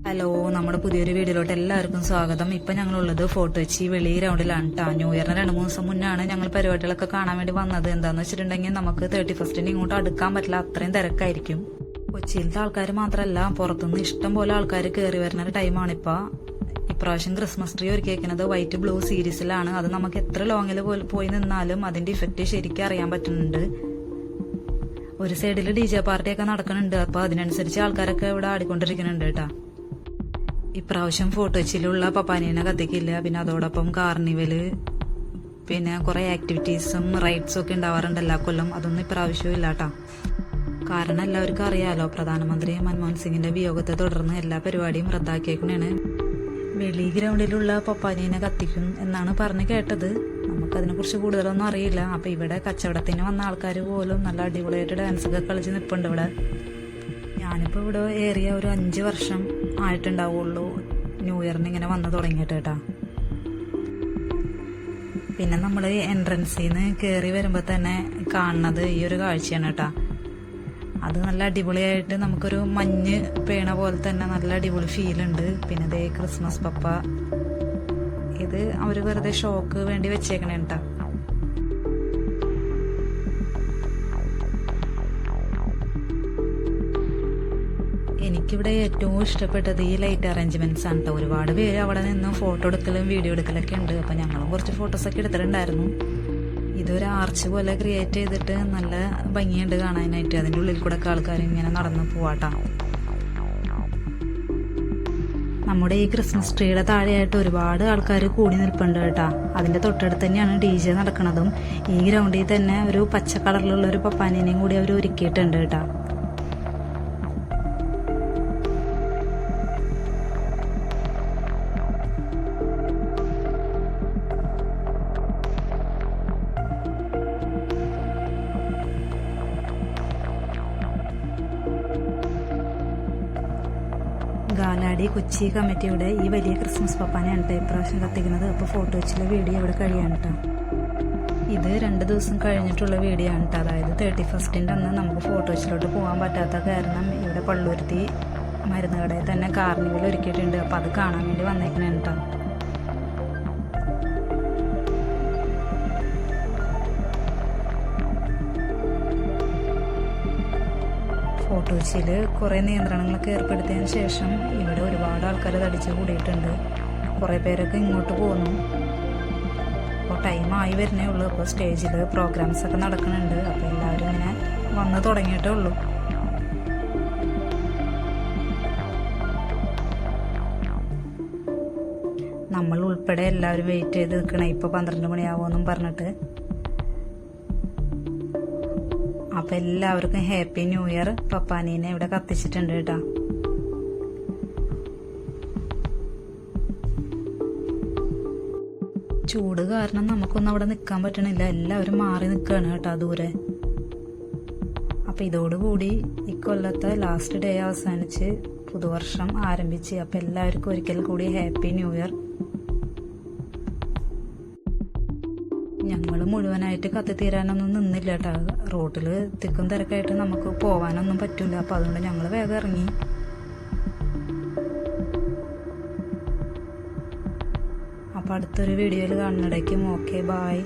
Hello, നമ്മുടെ പുതിയൊരു വീഡിയോയിലോട്ട് എല്ലാവർക്കും സ്വാഗതം. ഇപ്പൊ ഞങ്ങളുള്ളത് ഫോർട്ട് കൊച്ചി വെളി ഗ്രൗണ്ടിലാണ് കേട്ടോ. ന്യൂ ഇയറിന് 2-3 ദിവസം മുന്നാണ് ഞങ്ങൾ പരിപാടികളൊക്കെ കാണാൻ വേണ്ടി വന്നത്. എന്താന്ന് വെച്ചിട്ടുണ്ടെങ്കിൽ നമുക്ക് 31st ഇങ്ങോട്ട് അടുക്കാൻ പറ്റില്ല, അത്രയും തിരക്കായിരിക്കും. കൊച്ചിയിലത്തെ ആൾക്കാർ മാത്രമല്ല, പുറത്തുനിന്ന് ഇഷ്ടം പോലെ ആൾക്കാർ കയറി വരുന്ന ഒരു ടൈമാണിപ്പോ. ഇപ്രാവശ്യം ക്രിസ്മസ് ട്രീ ഒരുക്കിയേക്കുന്നത് വൈറ്റ് ബ്ലൂ സീരീസിലാണ്. അത് നമുക്ക് എത്ര ലോങ്ങിൽ പോയി നിന്നാലും അതിന്റെ ഇഫക്റ്റ് ശരിക്കും അറിയാൻ പറ്റുന്നുണ്ട്. ഒരു സൈഡിൽ DJ പാർട്ടിയൊക്കെ നടക്കുന്നുണ്ട്. അപ്പൊ അതിനനുസരിച്ച് ആൾക്കാരൊക്കെ ഇവിടെ ആടിക്കൊണ്ടിരിക്കുന്നുണ്ട് കേട്ടാ. ഇപ്രാവശ്യം ഫോർട്ട് കൊച്ചിയിലുള്ള പപ്പാനീനെ കത്തിക്കില്ല. പിന്നെ അതോടൊപ്പം കാർണിവല്, പിന്നെ കുറെ ആക്ടിവിറ്റീസും റൈഡ്സും ഒക്കെ ഉണ്ടാവാറുണ്ട് എല്ലാ കൊല്ലം. അതൊന്നും ഇപ്രാവശ്യവും ഇല്ലാട്ടാ. കാരണം എല്ലാവർക്കും അറിയാലോ, പ്രധാനമന്ത്രി മൻമോഹൻ സിംഗിന്റെ വിയോഗത്തെ തുടർന്ന് എല്ലാ പരിപാടിയും റദ്ദാക്കിയേക്കണേണ്. വെളി ഗ്രൗണ്ടിലുള്ള പപ്പാനീനെ കത്തിക്കും എന്നാണ് പറഞ്ഞു കേട്ടത്. നമുക്കതിനെ കുറിച്ച് കൂടുതലൊന്നും അറിയില്ല. അപ്പൊ ഇവിടെ കച്ചവടത്തിന് വന്ന ആൾക്കാർ പോലും നല്ല അടിപൊളിയായിട്ട് ഡാൻസ് ഒക്കെ കളിച്ച് നിൽപ്പുണ്ട് ഇവിടെ. ഞാനിപ്പോൾ ഇവിടെ ഏറിയ ഒരു 5 വർഷം ആയിട്ടുണ്ടാവുള്ളൂ ന്യൂ ഇയറിന് ഇങ്ങനെ വന്ന് തുടങ്ങിയിട്ട് കേട്ടാ. പിന്നെ നമ്മൾ എൻട്രൻസിൽ നിന്ന് കയറി വരുമ്പോൾ തന്നെ കാണുന്നത് ഈ ഒരു കാഴ്ചയാണ് കേട്ടാ. അത് നല്ല അടിപൊളിയായിട്ട് നമുക്കൊരു മഞ്ഞ് പേണ പോലെ തന്നെ നല്ല അടിപൊളി ഫീലുണ്ട്. പിന്നെ ദേ ക്രിസ്മസ് പപ്പ, ഇത് അവർ വെറുതെ ഷോക്ക് വേണ്ടി വെച്ചേക്കണേ കേട്ടാ. എനിക്കിവിടെ ഏറ്റവും ഇഷ്ടപ്പെട്ടത് ഈ ലൈറ്റ് അറേഞ്ച്മെന്റ്സ് ആണ് കേട്ടോ. ഒരുപാട് പേര് അവിടെ നിന്ന് ഫോട്ടോ എടുക്കലും വീഡിയോ എടുക്കലൊക്കെ ഉണ്ട്. അപ്പൊ ഞങ്ങളും കുറച്ച് ഫോട്ടോസൊക്കെ എടുത്തിട്ടുണ്ടായിരുന്നു. ഇതൊരു ആർച്ച് പോലെ ക്രിയേറ്റ് ചെയ്തിട്ട് നല്ല ഭംഗിയുണ്ട് കാണാനായിട്ട്. അതിൻ്റെ ഉള്ളിൽ കൂടെ ഒക്കെ ആൾക്കാർ ഇങ്ങനെ നടന്ന് പോവാട്ടാ. നമ്മുടെ ഈ ക്രിസ്മസ് ട്രീയുടെ താഴെയായിട്ട് ഒരുപാട് ആൾക്കാർ കൂടി നിൽപ്പുണ്ട് കേട്ടാ. അതിന്റെ തൊട്ടടുത്ത് തന്നെയാണ് DJ നടക്കുന്നതും. ഈ ഗ്രൗണ്ടിൽ തന്നെ ഒരു പച്ച കളറിലുള്ള ഒരു പപ്പാനേനെയും കൂടി അവർ ഒരുക്കിയിട്ടുണ്ട് കേട്ടാ. ഗാലാഡി കൊച്ചി കമ്മിറ്റിയുടെ ഈ വലിയ ക്രിസ്മസ് പപ്പാനെയാണ് കേട്ടോ ഇപ്രാവശ്യം കത്തിക്കുന്നത്. അപ്പോൾ ഫോർട്ട് കൊച്ചിയിലെ വീഡിയോ ഇവിടെ കഴിയാണ് കേട്ടോ. ഇത് 2 ദിവസം കഴിഞ്ഞിട്ടുള്ള വീഡിയോ ആണ് കേട്ടോ. അതായത് 31st അന്ന് നമുക്ക് ഫോർട്ട് കൊച്ചിയിലോട്ട് പോകാൻ പറ്റാത്ത കാരണം ഇവിടെ പള്ളുരുത്തി മരുന്ന് കടയിൽ തന്നെ കാർണിവൽ ഒരുക്കിയിട്ടുണ്ട്. അപ്പോൾ അത് കാണാൻ വേണ്ടി വന്നേക്കണേ കേട്ടോ. ഫോർട്ട് കൊച്ചിയിൽ കുറേ നിയന്ത്രണങ്ങളൊക്കെ ഏർപ്പെടുത്തിയതിന് ശേഷം ഇവിടെ ഒരുപാട് ആൾക്കാർ തടിച്ച് കൂടിയിട്ടുണ്ട്. കുറേ പേരൊക്കെ ഇങ്ങോട്ട് പോന്നു. അപ്പോൾ ടൈമായി വരുന്നേ ഉള്ളൂ. അപ്പോൾ സ്റ്റേജിൽ പ്രോഗ്രാംസ് ഒക്കെ നടക്കുന്നുണ്ട്. അപ്പോൾ എല്ലാവരും ഇങ്ങനെ വന്ന് തുടങ്ങിയിട്ടേ ഉള്ളൂ. നമ്മൾ ഉൾപ്പെടെ എല്ലാവരും വെയിറ്റ് ചെയ്ത് നിൽക്കണേ ഇപ്പോൾ 12 മണിയാവുമെന്നും പറഞ്ഞിട്ട്. അപ്പൊ എല്ലാവർക്കും ഹാപ്പി ന്യൂ ഇയർ. പപ്പാനീനെ ഇവിടെ കത്തിച്ചിട്ടുണ്ട് കേട്ടാ. ചൂട് കാരണം നമുക്കൊന്നും അവിടെ നിൽക്കാൻ പറ്റണില്ല. എല്ലാവരും മാറി നിൽക്കുകയാണ് കേട്ടാ ദൂരെ. അപ്പൊ ഇതോടുകൂടി ഇക്കൊല്ലത്തെ ലാസ്റ്റ് ഡേ അവസാനിച്ച് പുതുവർഷം ആരംഭിച്ച്. അപ്പൊ എല്ലാവർക്കും ഒരിക്കൽ കൂടി ഹാപ്പി ന്യൂ ഇയർ. ഞങ്ങൾ മുഴുവനായിട്ട് കത്തിത്തീരാനൊന്നും നിന്നില്ല കേട്ടോ. റോഡിൽ തിക്കും തിരക്കായിട്ട് നമുക്ക് പോവാനൊന്നും പറ്റില്ല. അപ്പം അതുകൊണ്ട് ഞങ്ങൾ വേഗം ഇറങ്ങി. അപ്പം അടുത്തൊരു വീഡിയോയിൽ കാണുന്നിടയ്ക്കും ഓക്കെ, ബായ്.